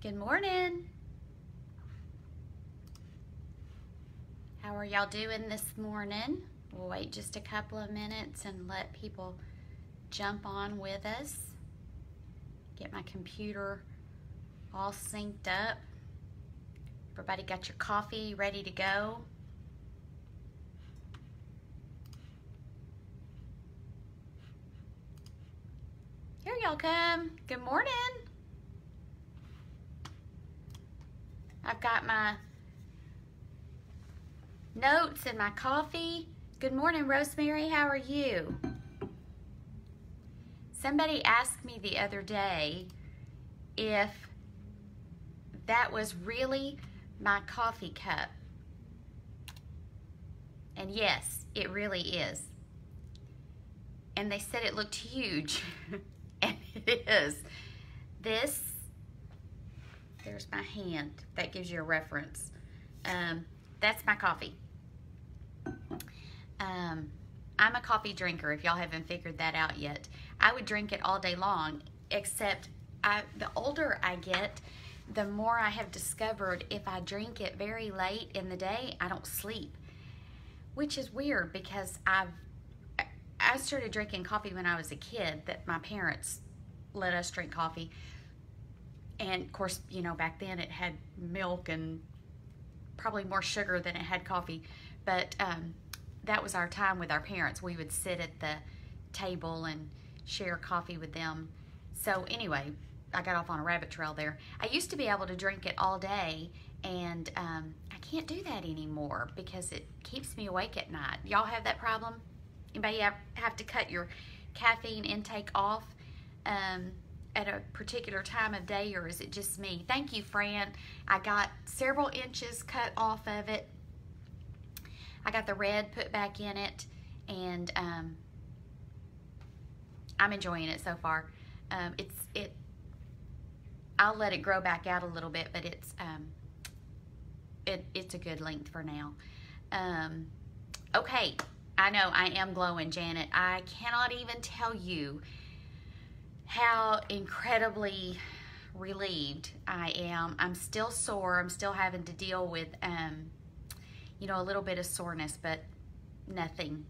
Good morning. How are y'all doing this morning? We'll wait just a couple of minutes and let people jump on with us. Get my computer all synced up. Everybody got your coffee ready to go? Here y'all come. Good morning. I've got my notes and my coffee. Good morning, Rosemary. How are you? Somebody asked me the other day if that was really my coffee cup. And yes, it really is. And they said it looked huge. And it is. This, there's my hand. That gives you a reference. That's my coffee. I'm a coffee drinker, if y'all haven't figured that out yet. I would drink it all day long, except the older I get, the more I have discovered if I drink it very late in the day, I don't sleep. Which is weird because I started drinking coffee when I was a kid, that my parents let us drink coffee. And of course, you know, back then it had milk and probably more sugar than it had coffee. But that was our time with our parents. We would sit at the table and share coffee with them. So anyway, I got off on a rabbit trail there. I used to be able to drink it all day, and I can't do that anymore because it keeps me awake at night. Y'all have that problem? Anybody have to cut your caffeine intake off at a particular time of day, or is it just me? Thank you, Fran. I got several inches cut off of it. I got the red put back in it, and I'm enjoying it so far. I'll let it grow back out a little bit, but it's a good length for now. Okay, I know I am glowing, Janet. I cannot even tell you how incredibly relieved I am. I'm still sore. I'm still having to deal with, you know, a little bit of soreness, but nothing.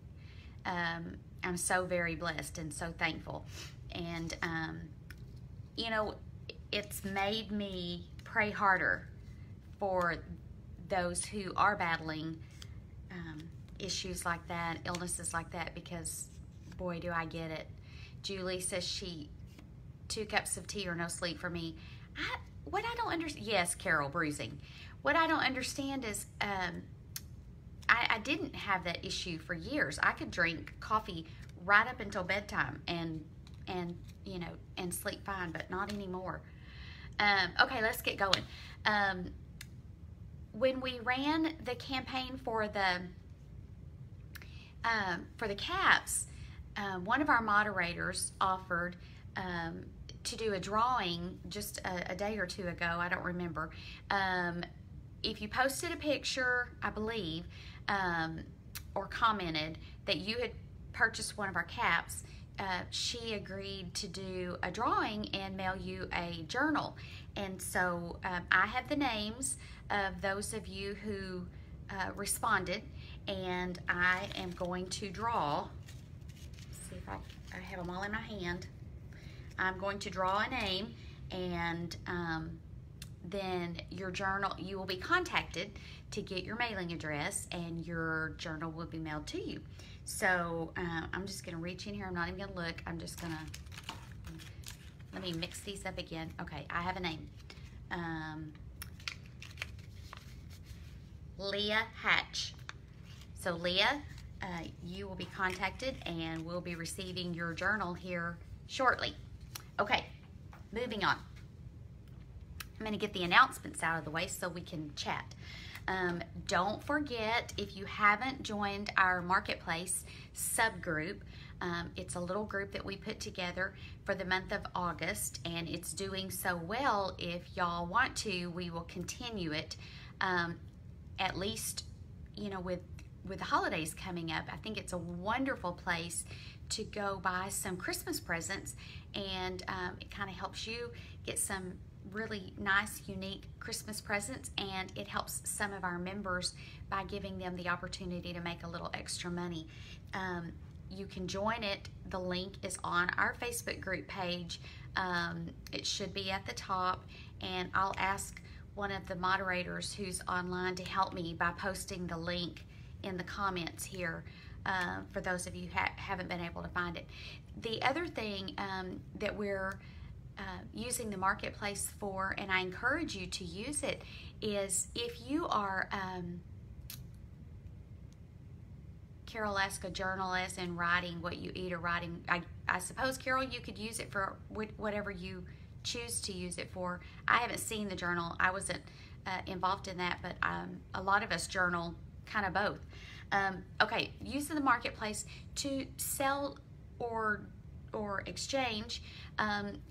I'm so very blessed and so thankful. And, you know, it's made me pray harder for those who are battling issues like that, illnesses like that, because boy, do I get it. Julie says 2 cups of tea or no sleep for me. What I don't understand, yes, Carol, bruising. What I don't understand is I didn't have that issue for years. I could drink coffee right up until bedtime and you know, and sleep fine, but not anymore. Okay, let's get going. When we ran the campaign for the caps, one of our moderators offered to do a drawing just a day or 2 ago. I don't remember. If you posted a picture, I believe, or commented that you had purchased one of our caps, she agreed to do a drawing and mail you a journal. And so I have the names of those of you who responded, and I am going to draw. Let's see if I have them all in my hand. I'm going to draw a name, and then your journal, you will be contacted to get your mailing address, and your journal will be mailed to you. So I'm just gonna reach in here. I'm not even gonna look. I'm just gonna, let me mix these up again. Okay, I have a name. Leah Hatch. So Leah, you will be contacted, and we'll be receiving your journal here shortly. Okay, moving on. I'm gonna get the announcements out of the way so we can chat. Don't forget, if you haven't joined our Marketplace subgroup, it's a little group that we put together for the month of August, and it's doing so well. If y'all want to, we will continue it, at least, you know, with the holidays coming up. I think it's a wonderful place to go buy some Christmas presents, and it kind of helps you get some really nice, unique Christmas presents, and it helps some of our members by giving them the opportunity to make a little extra money. You can join it. The link is on our Facebook group page. It should be at the top, and I'll ask one of the moderators who's online to help me by posting the link in the comments here for those of you who haven't been able to find it. The other thing that we're using the marketplace for, and I encourage you to use it, is if you are Carol asked, a journalist and writing what you eat, or writing, I suppose, Carol, you could use it for whatever you choose to use it for. I haven't seen the journal. I wasn't involved in that, but a lot of us journal kind of both. Okay, using the marketplace to sell or exchange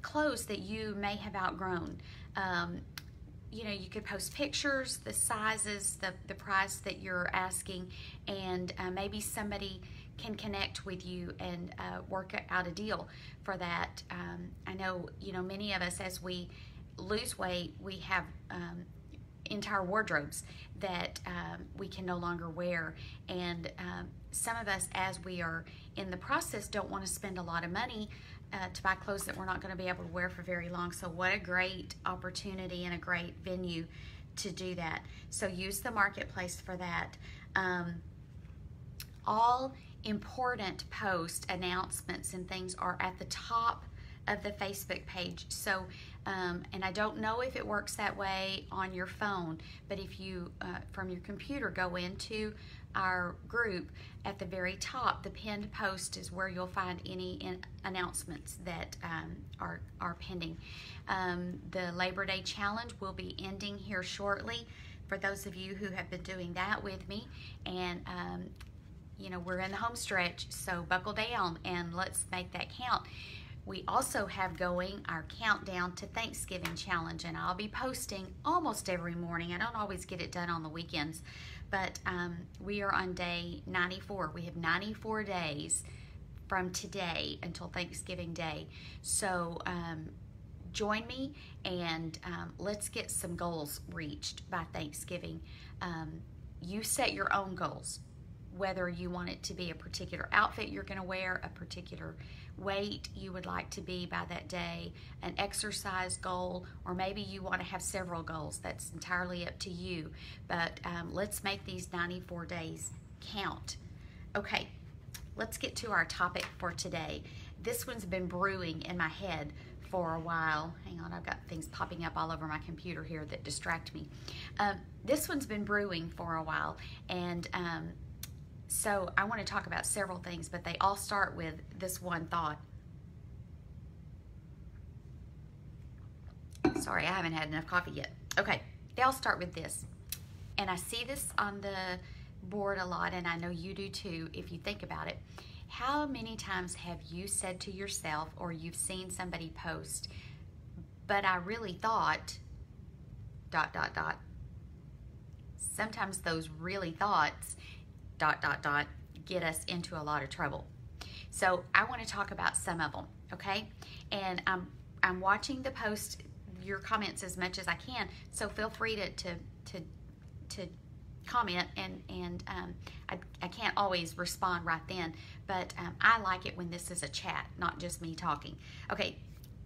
clothes that you may have outgrown. You know, you could post pictures, the sizes, the price that you're asking, and maybe somebody can connect with you and work out a deal for that. I know, you know, many of us, as we lose weight, we have entire wardrobes that we can no longer wear, and some of us, as we are in the process, don't want to spend a lot of money to buy clothes that we're not going to be able to wear for very long. So what a great opportunity and a great venue to do that. So use the marketplace for that. All important post announcements and things are at the top of the Facebook page. So and I don't know if it works that way on your phone, but if you from your computer go into our group, at the very top, the pinned post is where you'll find any announcements that are pending. The Labor Day Challenge will be ending here shortly for those of you who have been doing that with me, and you know, we're in the home stretch, so buckle down and let's make that count. We also have going our countdown to Thanksgiving challenge, and I'll be posting almost every morning. I don't always get it done on the weekends, but we are on day 94. We have 94 days from today until Thanksgiving Day. So join me, and let's get some goals reached by Thanksgiving. You set your own goals, whether you want it to be a particular outfit you're going to wear, a particular weight you would like to be by that day, an exercise goal, or maybe you want to have several goals. That's entirely up to you, but let's make these 94 days count. Okay, let's get to our topic for today. This one's been brewing in my head for a while. Hang on, I've got things popping up all over my computer here that distract me. This one's been brewing for a while, and so I want to talk about several things, but they all start with this one thought. Sorry, I haven't had enough coffee yet. Okay, they all start with this. And I see this on the board a lot, and I know you do too if you think about it. How many times have you said to yourself, or you've seen somebody post, but I really thought, ... Sometimes those really thoughts ... get us into a lot of trouble. So I want to talk about some of them, okay? And I'm watching the post, your comments, as much as I can. So feel free to comment, and I can't always respond right then, but I like it when this is a chat, not just me talking. Okay,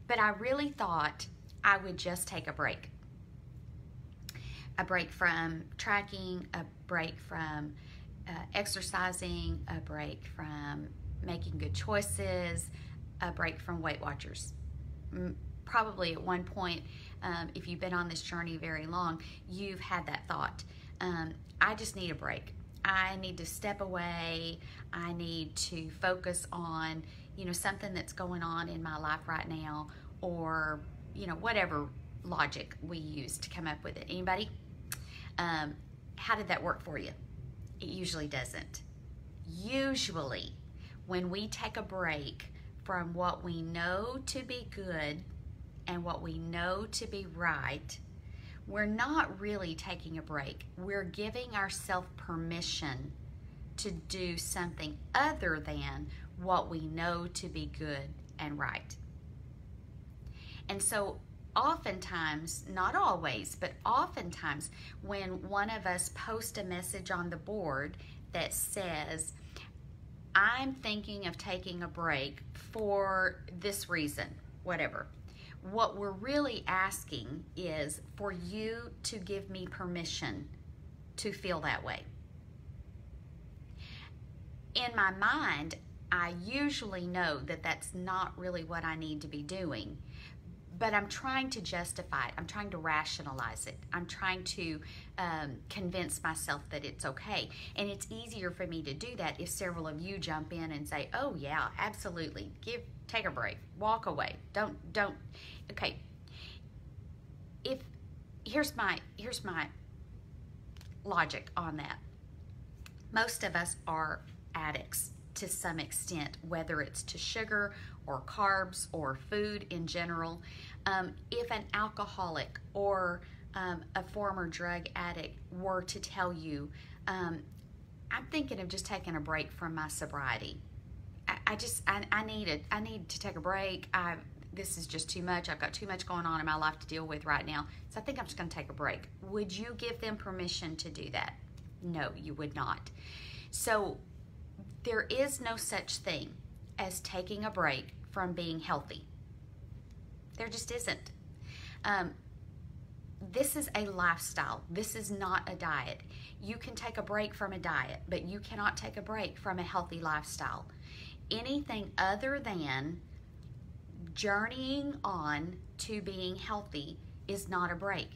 but I really thought I would just take a break. A break from tracking, a break from exercising, a break from making good choices, a break from Weight Watchers. Probably at one point, if you've been on this journey very long, you've had that thought. I just need a break. I need to step away. I need to focus on, you know, something that's going on in my life right now, or, you know, whatever logic we use to come up with it. Anybody? How did that work for you? It usually doesn't. Usually, when we take a break from what we know to be good and what we know to be right, we're not really taking a break. We're giving ourselves permission to do something other than what we know to be good and right. And so oftentimes, not always, but oftentimes when one of us posts a message on the board that says, I'm thinking of taking a break for this reason, whatever, what we're really asking is for you to give me permission to feel that way. In my mind, I usually know that that's not really what I need to be doing, but I'm trying to justify it. I'm trying to rationalize it. I'm trying to convince myself that it's okay. And it's easier for me to do that if several of you jump in and say, oh yeah, absolutely, take a break, walk away, don't, okay. Here's my logic on that. Most of us are addicts to some extent, whether it's to sugar or carbs or food in general. If an alcoholic or a former drug addict were to tell you, I'm thinking of just taking a break from my sobriety. I need to take a break. This is just too much. I've got too much going on in my life to deal with right now. So I think I'm just going to take a break. Would you give them permission to do that? No, you would not. So there is no such thing as taking a break from being healthy. There just isn't. This is a lifestyle. This is not a diet. You can take a break from a diet, but you cannot take a break from a healthy lifestyle. Anything other than journeying on to being healthy is not a break.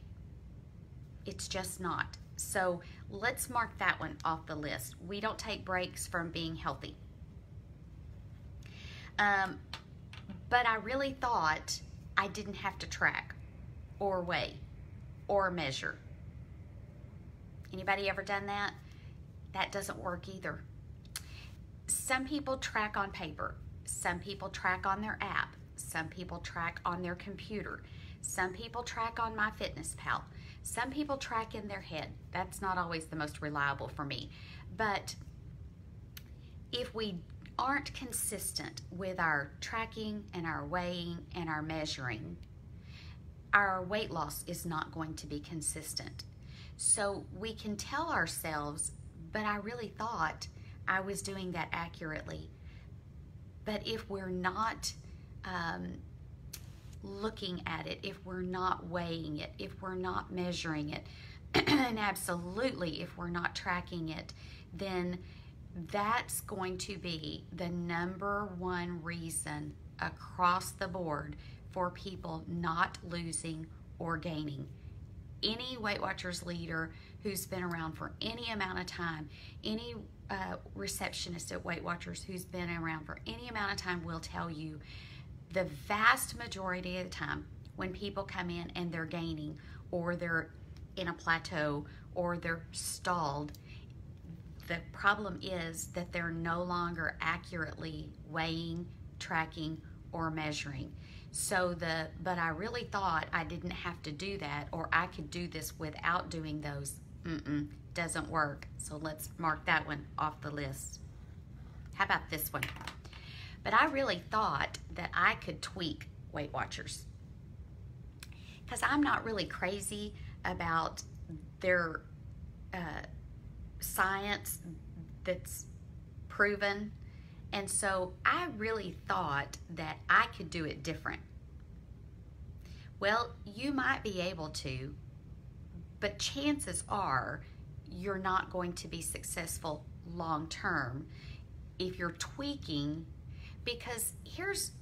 It's just not. So let's mark that one off the list. We don't take breaks from being healthy. But I really thought I didn't have to track or weigh or measure. Anybody ever done that? That doesn't work either. Some people track on paper. Some people track on their app. Some people track on their computer. Some people track on MyFitnessPal. Some people track in their head. That's not always the most reliable for me. But if we aren't consistent with our tracking and our weighing and our measuring, our weight loss is not going to be consistent. So we can tell ourselves, but I really thought I was doing that accurately. But if we're not looking at it, if we're not weighing it, if we're not measuring it, and absolutely if we're not tracking it, then that's going to be the number one reason across the board for people not losing or gaining. Any Weight Watchers leader who's been around for any amount of time, any receptionist at Weight Watchers who's been around for any amount of time will tell you the vast majority of the time when people come in and they're gaining or they're in a plateau or they're stalled, the problem is that they're no longer accurately weighing, tracking, or measuring. So but I really thought I didn't have to do that, or I could do this without doing those. Doesn't work. So let's mark that one off the list. How about this one? But I really thought that I could tweak Weight Watchers, because I'm not really crazy about their science that's proven. And so I really thought that I could do it different. Well, you might be able to, but chances are you're not going to be successful long term if you're tweaking, because here's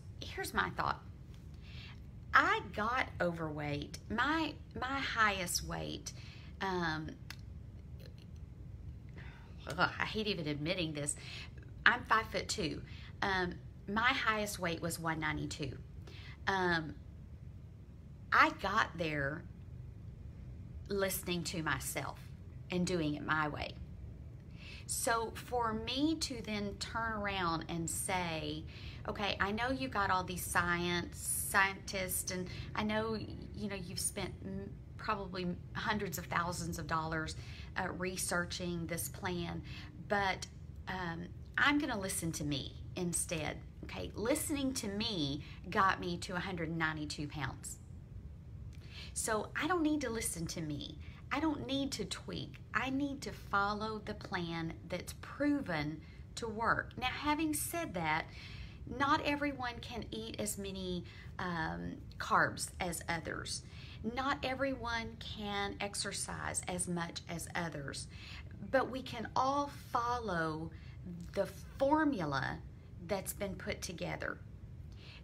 my thought. I got overweight. My highest weight, I hate even admitting this, I'm 5'2". My highest weight was 192. I got there listening to myself and doing it my way. So for me to then turn around and say, okay, I know you got all these scientists, and I know you've spent probably hundreds of thousands of dollars researching this plan, but I'm going to listen to me instead. Okay, listening to me got me to 192 pounds. So I don't need to listen to me. I don't need to tweak. I need to follow the plan that's proven to work. Now, having said that, not everyone can eat as many carbs as others. Not everyone can exercise as much as others. But we can all follow the formula that's been put together.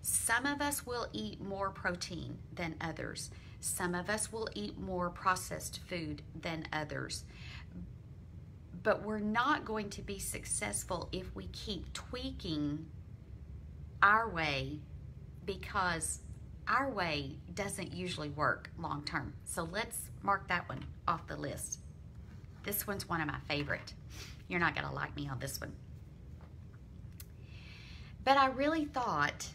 Some of us will eat more protein than others. Some of us will eat more processed food than others. But we're not going to be successful if we keep tweaking our way, because our way doesn't usually work long term. So let's mark that one off the list. This one's one of my favorite. You're not gonna like me on this one. But I really thought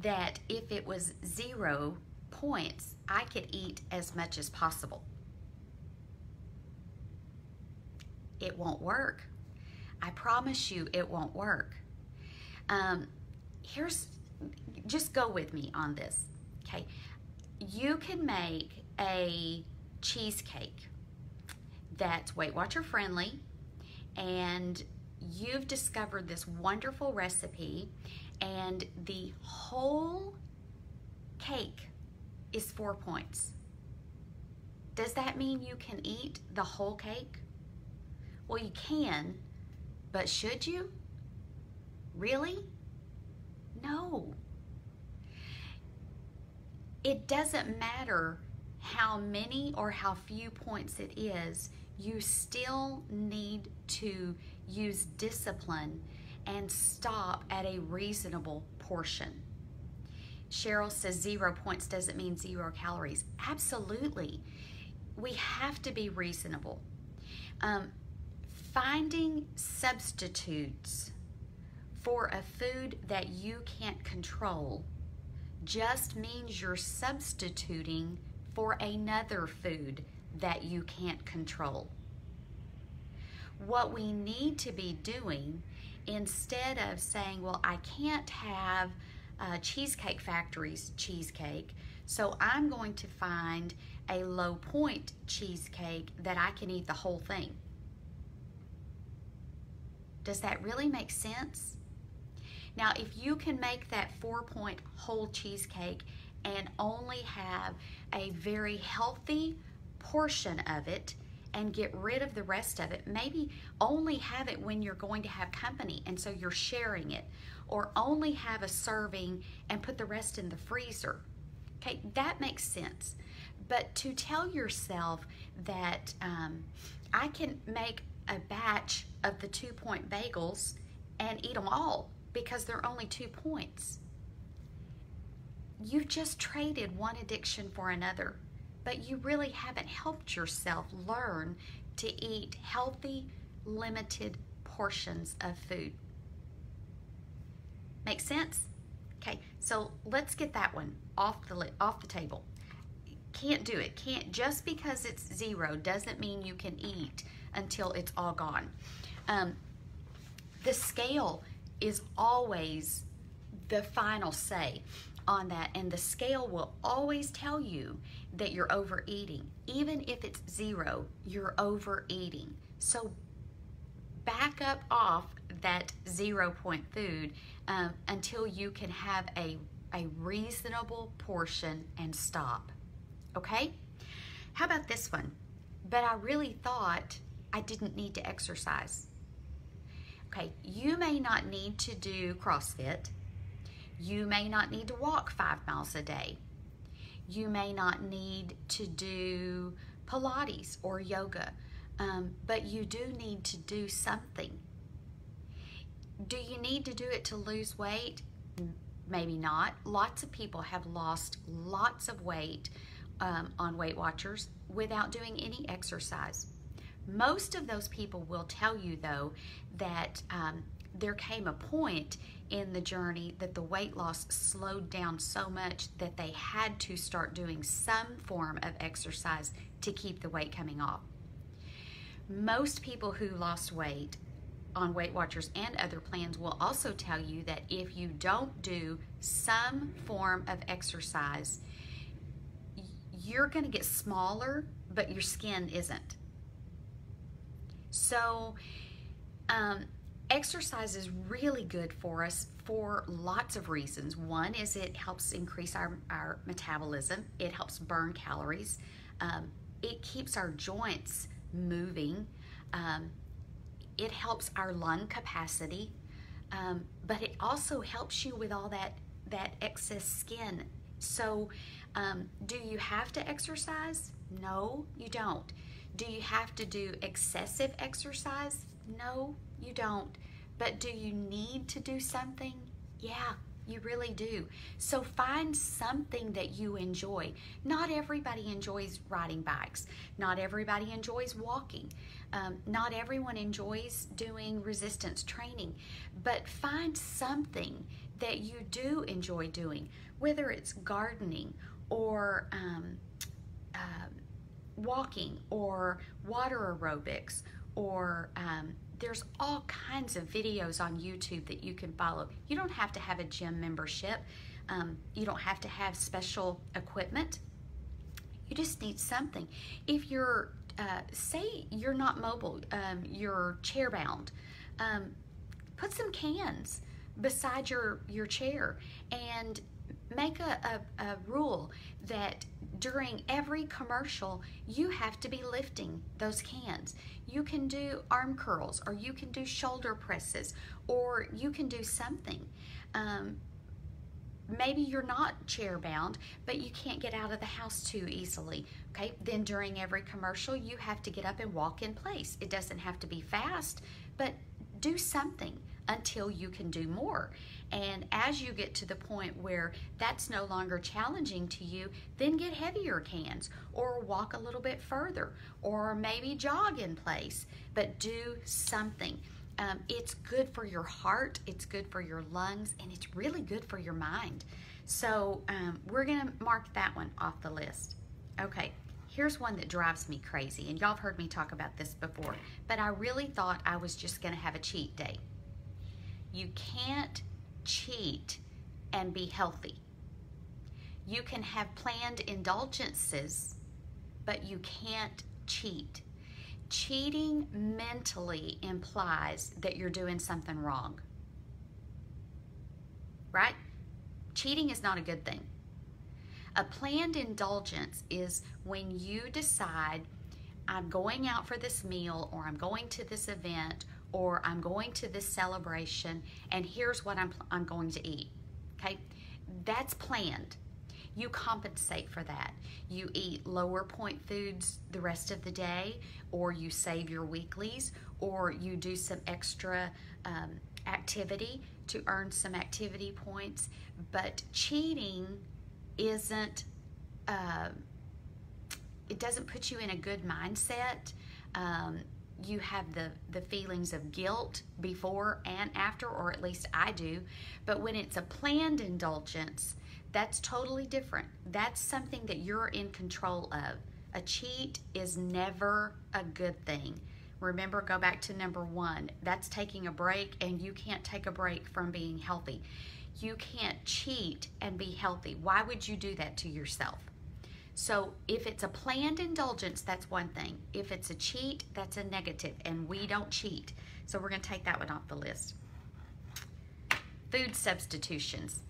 that if it was 0 points, I could eat as much as possible. It won't work. I promise you it won't work. Just go with me on this, okay? You can make a cheesecake that's Weight Watcher friendly, and you've discovered this wonderful recipe, and the whole cake is 4 points. Does that mean you can eat the whole cake? Well, you can, but should you? Really? No. It doesn't matter how many or how few points it is, you still need to use discipline and stop at a reasonable portion. Cheryl says 0 points doesn't mean 0 calories. Absolutely. We have to be reasonable. Finding substitutes for a food that you can't control just means you're substituting for another food that you can't control. What we need to be doing, instead of saying, well, I can't have Cheesecake Factory's cheesecake, so I'm going to find a low point cheesecake that I can eat the whole thing. Does that really make sense? Now, if you can make that 4-point whole cheesecake and only have a very healthy portion of it and get rid of the rest of it, maybe only have it when you're going to have company and so you're sharing it, or only have a serving and put the rest in the freezer. Okay, that makes sense. But to tell yourself that I can make a batch of the 2-point bagels and eat them all because they're only 2 points. You've just traded one addiction for another, but you really haven't helped yourself learn to eat healthy, limited portions of food. Make sense? Okay, so let's get that one off the table. Can't do it. Can't, just because it's 0 doesn't mean you can eat until it's all gone. The scale is always the final say on that, and the scale will always tell you that you're overeating. Even if it's 0, you're overeating. So back up off that 0-point food until you can have a reasonable portion and stop. Okay? How about this one? But I really thought I didn't need to exercise. Okay, you may not need to do CrossFit. You may not need to walk 5 miles a day. You may not need to do Pilates or yoga, but you do need to do something. Do you need to do it to lose weight? Maybe not. Lots of people have lost lots of weight on Weight Watchers without doing any exercise. Most of those people will tell you, though, that there came a point in the journey that the weight loss slowed down so much that they had to start doing some form of exercise to keep the weight coming off. Most people who lost weight on Weight Watchers and other plans will also tell you that if you don't do some form of exercise, you're going to get smaller, but your skin isn't. So exercise is really good for us for lots of reasons. One is it helps increase our metabolism. It helps burn calories. It keeps our joints moving. It helps our lung capacity. But it also helps you with all that excess skin. So do you have to exercise? No, you don't. Do you have to do excessive exercise? No, you don't. But do you need to do something? Yeah, you really do. So find something that you enjoy. Not everybody enjoys riding bikes. Not everybody enjoys walking. Not everyone enjoys doing resistance training. But find something that you do enjoy doing, whether it's gardening or walking or water aerobics, or there's all kinds of videos on YouTube that you can follow. You don't have to have a gym membership. You don't have to have special equipment. You just need something. If you're, say you're not mobile, you're chair bound, put some cans beside your chair and make a rule that during every commercial you have to be lifting those cans. You can do arm curls, or you can do shoulder presses, or you can do something. Maybe you're not chair bound, but you can't get out of the house too easily. Okay, then during every commercial you have to get up and walk in place. It doesn't have to be fast, but do something until you can do more. And as you get to the point where that's no longer challenging to you, then get heavier cans, or walk a little bit further, or maybe jog in place, but do something. It's good for your heart, it's good for your lungs, and it's really good for your mind. So we're gonna mark that one off the list. Okay, here's one that drives me crazy, and y'all have heard me talk about this before, but I really thought I was just gonna have a cheat day. You can't cheat and be healthy. You can have planned indulgences, but you can't cheat. Cheating mentally implies that you're doing something wrong, right? Cheating is not a good thing. A planned indulgence is when you decide, I'm going out for this meal, or I'm going to this event, or I'm going to this celebration, and here's what I'm going to eat. Okay, that's planned. You compensate for that. You eat lower point foods the rest of the day, or you save your weeklies, or you do some extra activity to earn some activity points. But cheating isn't, it doesn't put you in a good mindset. You have the feelings of guilt before and after, or at least I do. But when it's a planned indulgence, that's totally different. That's something that you're in control of. A cheat is never a good thing. Remember, go back to number one. That's taking a break, and you can't take a break from being healthy. You can't cheat and be healthy. Why would you do that to yourself? So if it's a planned indulgence, that's one thing. If it's a cheat, that's a negative, and we don't cheat. So we're going to take that one off the list. Food substitutions.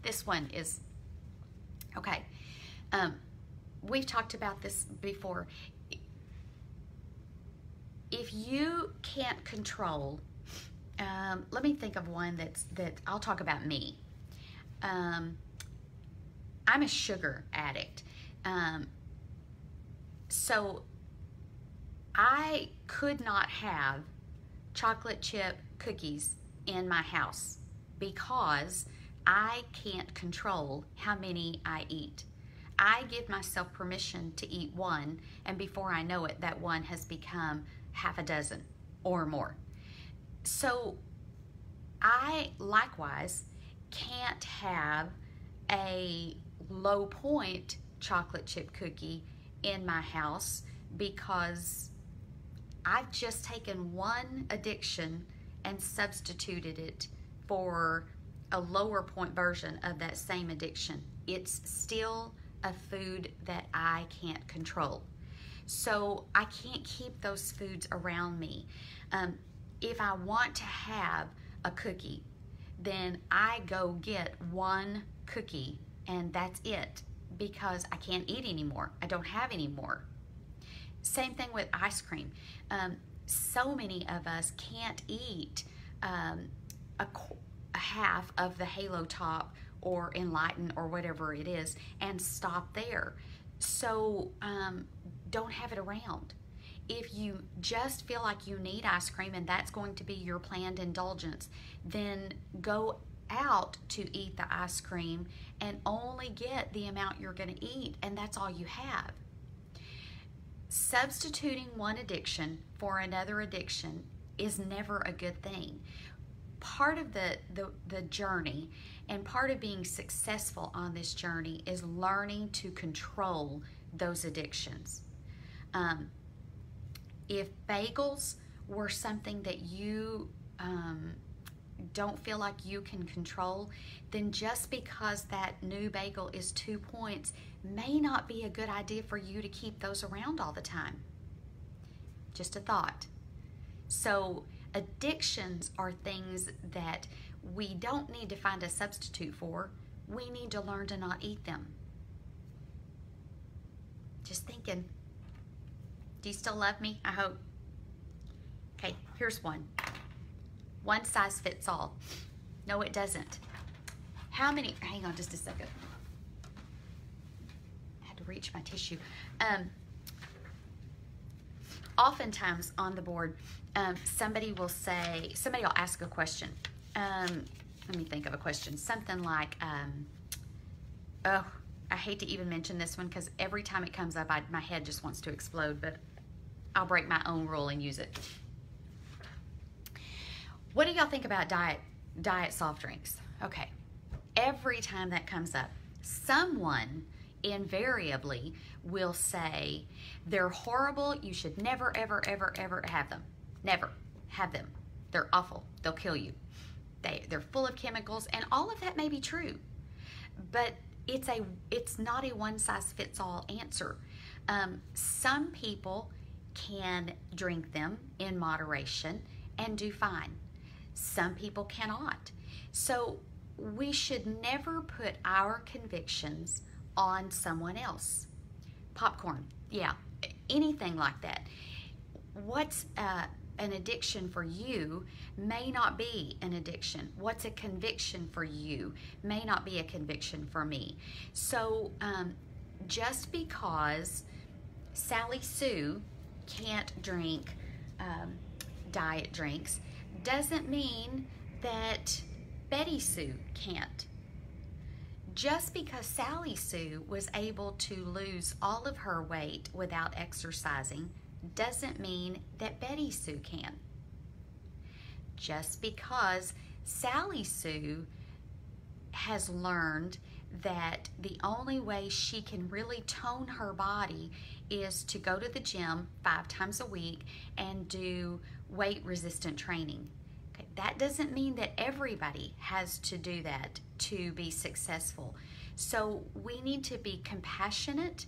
This one is, okay, we've talked about this before. If you can't control, let me think of one that I'll talk about me. I'm a sugar addict. So I could not have chocolate chip cookies in my house because I can't control how many I eat. I give myself permission to eat one, and before I know it, that one has become half a dozen or more. So I likewise can't have a low point chocolate chip cookie in my house because I've just taken one addiction and substituted it for a lower point version of that same addiction. It's still of food that I can't control. So I can't keep those foods around me. If I want to have a cookie, then I go get one cookie and that's it, because I can't eat anymore. I don't have any more. Same thing with ice cream. So many of us can't eat a half of the Halo Top or Enlighten or whatever it is and stop there. So don't have it around. If you just feel like you need ice cream and that's going to be your planned indulgence, then go out to eat the ice cream and only get the amount you're going to eat, and that's all you have. Substituting one addiction for another addiction is never a good thing. Part of the journey and part of being successful on this journey is learning to control those addictions. If bagels were something that you don't feel like you can control, then just because that new bagel is 2 points may not be a good idea for you to keep those around all the time. Just a thought. So addictions are things that we don't need to find a substitute for. We need to learn to not eat them. Just thinking. Do you still love me? I hope. Okay, here's one. One size fits all. No, it doesn't. How many, hang on just a second. I had to reach my tissue. Oftentimes on the board, somebody will ask a question. Let me think of a question. Something like, oh, I hate to even mention this one because every time it comes up, my head just wants to explode, but I'll break my own rule and use it. What do y'all think about diet soft drinks? Okay, every time that comes up, someone invariably will say, they're horrible, you should never, ever, ever, ever have them. Never have them. They're awful, they'll kill you. They're full of chemicals, and all of that may be true, but it's not a one-size-fits-all answer. Some people can drink them in moderation and do fine. Some people cannot. So we should never put our convictions on someone else. Popcorn, yeah, anything like that. What's an addiction for you may not be an addiction. What's a conviction for you may not be a conviction for me. So just because Sally Sue can't drink diet drinks doesn't mean that Betty Sue can't. Just because Sally Sue was able to lose all of her weight without exercising doesn't mean that Betty Sue can. Just because Sally Sue has learned that the only way she can really tone her body is to go to the gym 5 times a week and do weight resistant training. Okay, that doesn't mean that everybody has to do that to be successful. So we need to be compassionate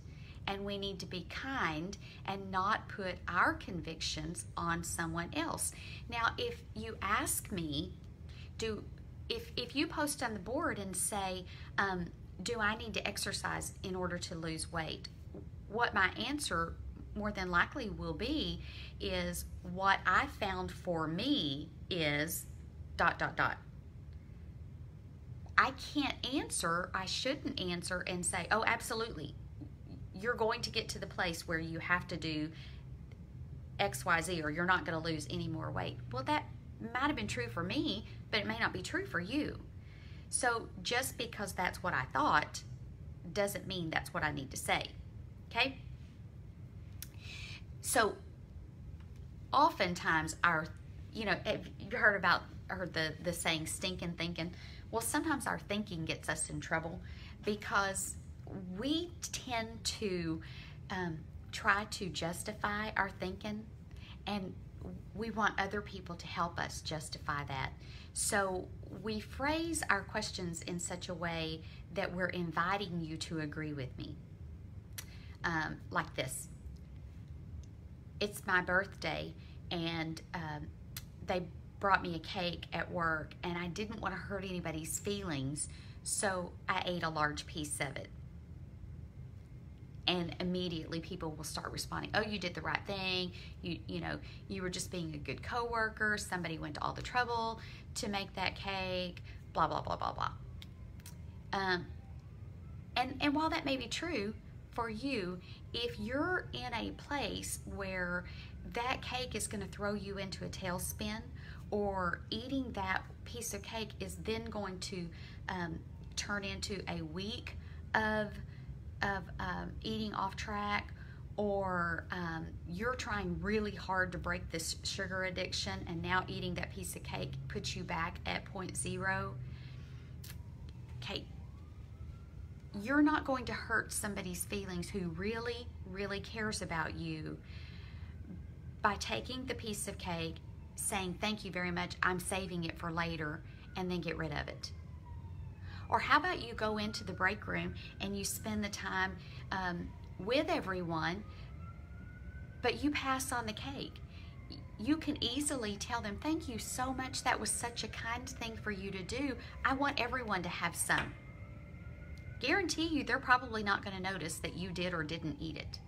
and we need to be kind and not put our convictions on someone else. Now, if you ask me, if you post on the board and say, do I need to exercise in order to lose weight? What my answer more than likely will be is what I found for me is ... I can't answer, I shouldn't answer and say, oh, absolutely. You're going to get to the place where you have to do XYZ or you're not going to lose any more weight. Well, that might have been true for me, but it may not be true for you. So just because that's what I thought doesn't mean that's what I need to say, okay? So oftentimes have you heard the saying stinking thinking? Well, sometimes our thinking gets us in trouble because we tend to try to justify our thinking, and we want other people to help us justify that. So we phrase our questions in such a way that we're inviting you to agree with me. Like this. It's my birthday, and they brought me a cake at work, and I didn't want to hurt anybody's feelings, so I ate a large piece of it. And immediately people will start responding, oh, you did the right thing, you know, you were just being a good coworker, somebody went to all the trouble to make that cake, blah, blah, blah, blah, blah. And while that may be true for you, if you're in a place where that cake is going to throw you into a tailspin, or eating that piece of cake is then going to turn into a week of eating off track, or you're trying really hard to break this sugar addiction, and now eating that piece of cake puts you back at point zero, okay, you're not going to hurt somebody's feelings who really, really cares about you by taking the piece of cake, saying, thank you very much, I'm saving it for later, and then get rid of it. Or how about you go into the break room and you spend the time with everyone, but you pass on the cake. You can easily tell them, thank you so much, that was such a kind thing for you to do. I want everyone to have some. Guarantee you they're probably not going to notice that you did or didn't eat it.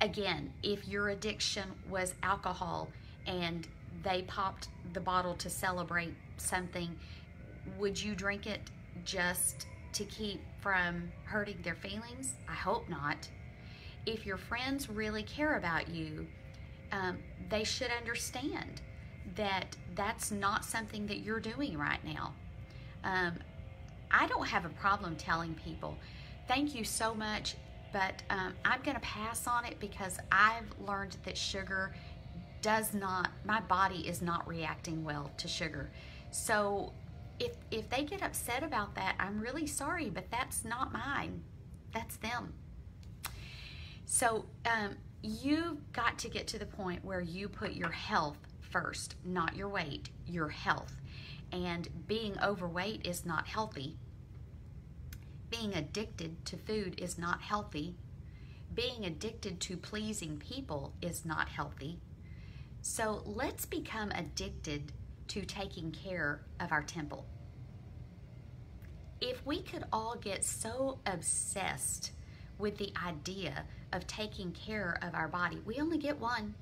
Again, if your addiction was alcohol and they popped the bottle to celebrate something, would you drink it just to keep from hurting their feelings? I hope not. If your friends really care about you, they should understand that that's not something that you're doing right now. I don't have a problem telling people, thank you so much, but I'm going to pass on it because I've learned that sugar my body is not reacting well to sugar. So if they get upset about that, I'm really sorry, but that's not mine. That's them. So you've got to get to the point where you put your health first, not your weight, your health. And being overweight is not healthy. Being addicted to food is not healthy. Being addicted to pleasing people is not healthy. So let's become addicted to taking care of our temple. If we could all get so obsessed with the idea of taking care of our body, we only get one.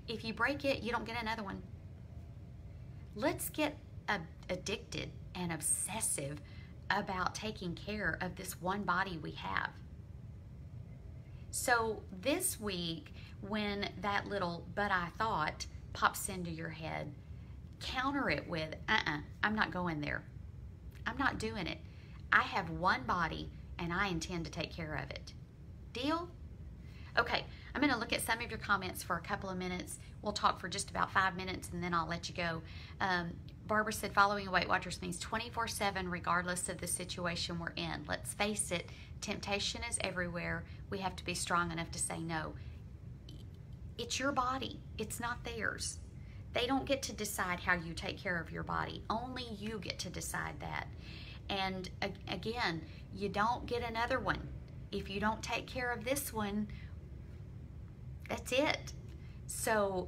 If you break it, you don't get another one. Let's get addicted and obsessive about taking care of this one body we have. So this week, when that little "but I thought" pops into your head, counter it with, I'm not going there. I'm not doing it. I have one body and I intend to take care of it. Deal? Okay, I'm going to look at some of your comments for a couple of minutes. We'll talk for just about 5 minutes and then I'll let you go. Barbara said, following Weight Watchers means 24/7 regardless of the situation we're in. Let's face it, temptation is everywhere. We have to be strong enough to say no. It's your body. It's not theirs. They don't get to decide how you take care of your body. Only you get to decide that. And again, you don't get another one. If you don't take care of this one, that's it. So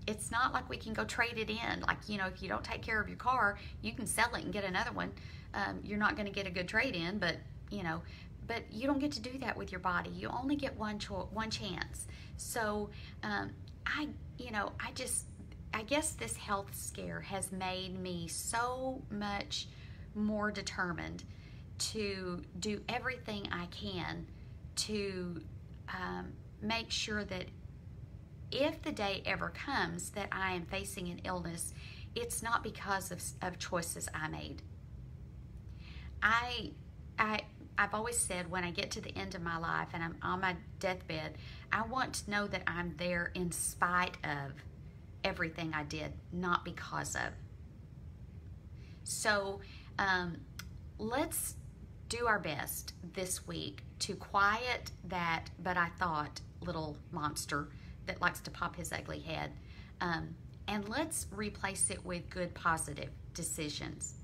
it's not like we can go trade it in. Like, you know, if you don't take care of your car, you can sell it and get another one. You're not going to get a good trade in, but you know, but you don't get to do that with your body. You only get one chance. So I guess this health scare has made me so much more determined to do everything I can to make sure that if the day ever comes that I am facing an illness, it's not because of choices I made. I've always said when I get to the end of my life and I'm on my deathbed, I want to know that I'm there in spite of everything I did, not because of. So let's do our best this week to quiet that "but I thought" little monster that likes to pop his ugly head. And let's replace it with good, positive decisions.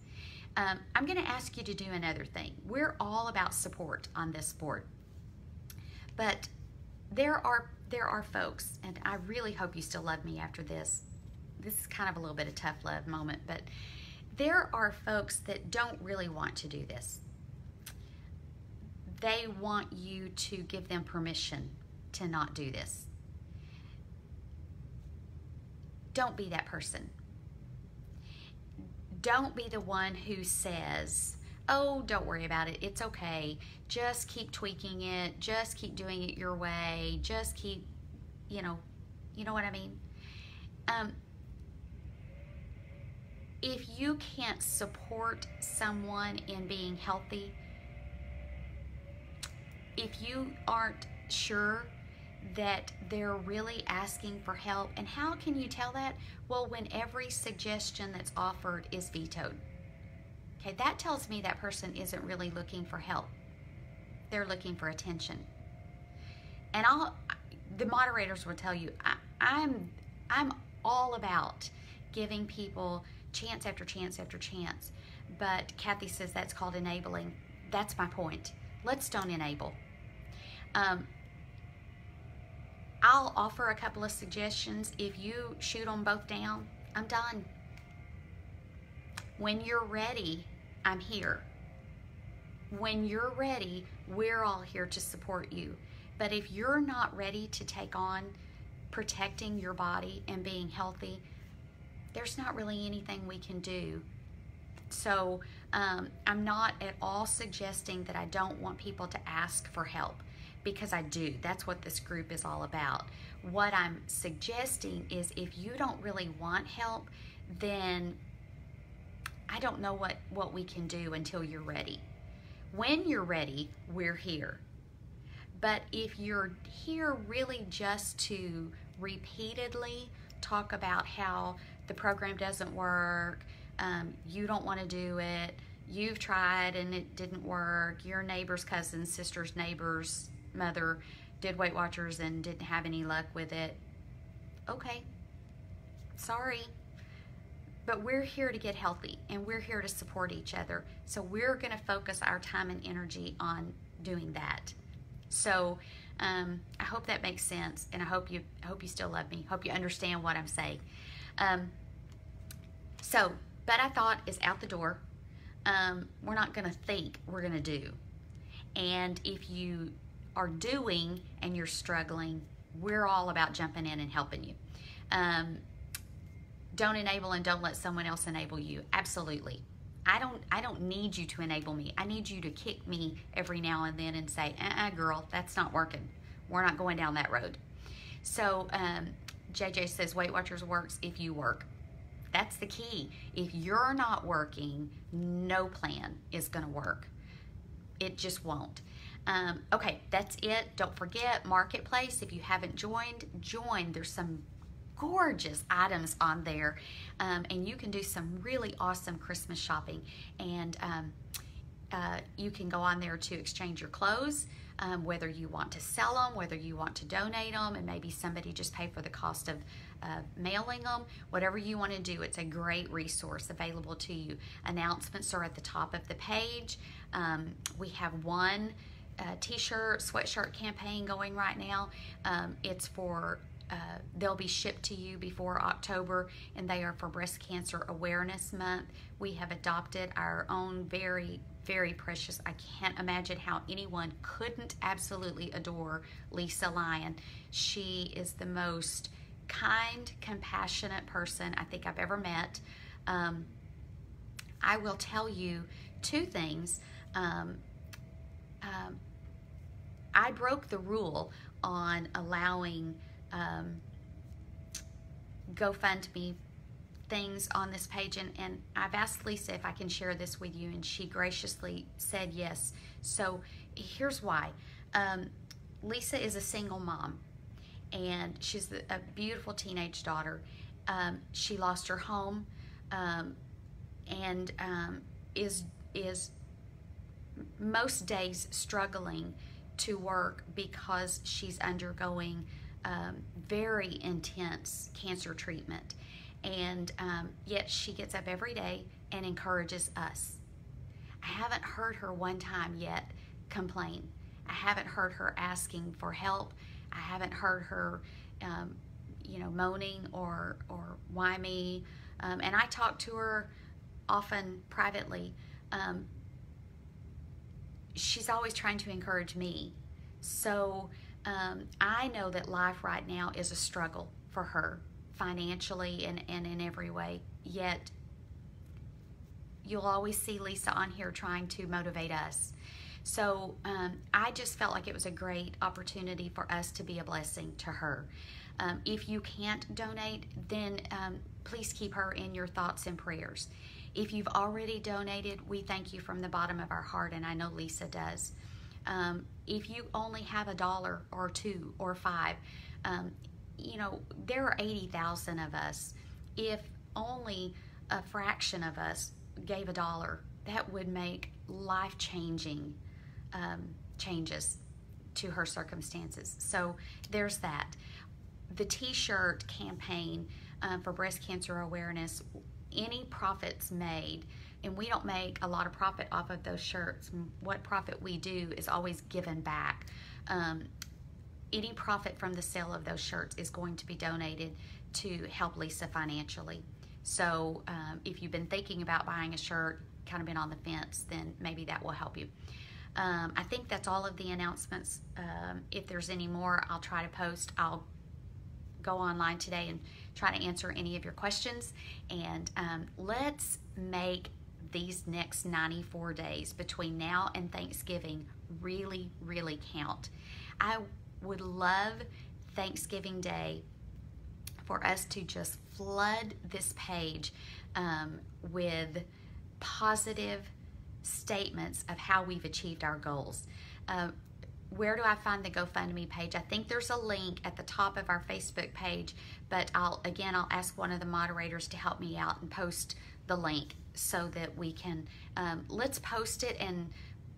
I'm going to ask you to do another thing. We're all about support on this board, but there are folks, and I really hope you still love me after this. This is kind of a little bit of tough love moment, but there are folks that don't really want to do this. They want you to give them permission to not do this. Don't be that person. Don't be the one who says, oh, don't worry about it, it's okay, just keep tweaking it, just keep doing it your way, just keep, you know what I mean? If you can't support someone in being healthy, if you aren't sure that they're really asking for help, and how can you tell that? Well, when every suggestion that's offered is vetoed. Okay, that tells me that person isn't really looking for help. They're looking for attention. And the moderators will tell you, I'm all about giving people chance after chance after chance. But Kathy says that's called enabling. That's my point. Let's don't enable. I'll offer a couple of suggestions. If you shoot them both down, I'm done. When you're ready, I'm here. When you're ready, we're all here to support you. But if you're not ready to take on protecting your body and being healthy, there's not really anything we can do. So I'm not at all suggesting that I don't want people to ask for help, because I do. That's what this group is all about. What I'm suggesting is, if you don't really want help, then I don't know what we can do until you're ready. When you're ready, we're here. But if you're here really just to repeatedly talk about how the program doesn't work, you don't want to do it, you've tried and it didn't work, your neighbor's cousin, sister's neighbor's mother did Weight Watchers and didn't have any luck with it, okay, sorry. But we're here to get healthy, and we're here to support each other. So we're going to focus our time and energy on doing that. So I hope that makes sense, and I hope you still love me. Hope you understand what I'm saying. But I thought is out the door. We're not going to think, we're going to do. And if you are doing and you're struggling, we're all about jumping in and helping you. Don't enable and don't let someone else enable you. Absolutely. I don't need you to enable me. I need you to kick me every now and then and say, girl, that's not working. We're not going down that road. So JJ says Weight Watchers works if you work. That's the key. If you're not working, no plan is going to work. It just won't. Okay, that's it. Don't forget Marketplace. If you haven't joined, join. There's some gorgeous items on there, and you can do some really awesome Christmas shopping. And you can go on there to exchange your clothes, whether you want to sell them, whether you want to donate them, and maybe somebody just pay for the cost of mailing them. Whatever you want to do, it's a great resource available to you. Announcements are at the top of the page. We have one t-shirt, sweatshirt campaign going right now. It's for they'll be shipped to you before October, and they are for Breast Cancer Awareness Month. We have adopted our own very, very precious, I can't imagine how anyone couldn't absolutely adore Lisa Lyon. She is the most kind, compassionate person I think I've ever met. I will tell you two things. I broke the rule on allowing GoFundMe things on this page, and I've asked Lisa if I can share this with you, and she graciously said yes. So here's why. Lisa is a single mom, and she's a beautiful teenage daughter. She lost her home, and is most days struggling to work because she's undergoing very intense cancer treatment. And yet she gets up every day and encourages us. I haven't heard her one time yet complain. I haven't heard her asking for help. I haven't heard her, moaning or why me. And I talk to her often privately. She's always trying to encourage me. So I know that life right now is a struggle for her, financially and in every way. Yet you'll always see Lisa on here trying to motivate us. So I just felt like it was a great opportunity for us to be a blessing to her. If you can't donate, then please keep her in your thoughts and prayers. If you've already donated, we thank you from the bottom of our heart, and I know Lisa does. If you only have $1 or $2 or $5, there are 80,000 of us. If only a fraction of us gave $1, that would make life-changing changes to her circumstances. So there's that. The t-shirt campaign for breast cancer awareness, any profits made, and we don't make a lot of profit off of those shirts. What profit we do is always given back. Any profit from the sale of those shirts is going to be donated to help Lisa financially. So if you've been thinking about buying a shirt, kind of been on the fence, then maybe that will help you. I think that's all of the announcements. If there's any more, I'll try to post. I'll go online today and try to answer any of your questions. And let's make these next 94 days between now and Thanksgiving really, really count. I would love Thanksgiving Day for us to just flood this page with positive statements of how we've achieved our goals. Where do I find the GoFundMe page? I think there's a link at the top of our Facebook page, but I'll ask one of the moderators to help me out and post the link so that we can, let's post it, and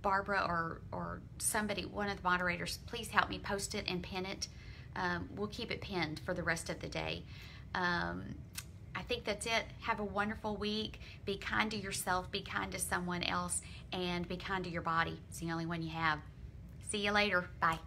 Barbara or somebody, one of the moderators, please help me post it and pin it. We'll keep it pinned for the rest of the day. I think that's it. Have a wonderful week. Be kind to yourself, be kind to someone else, and be kind to your body. It's the only one you have. See you later. Bye.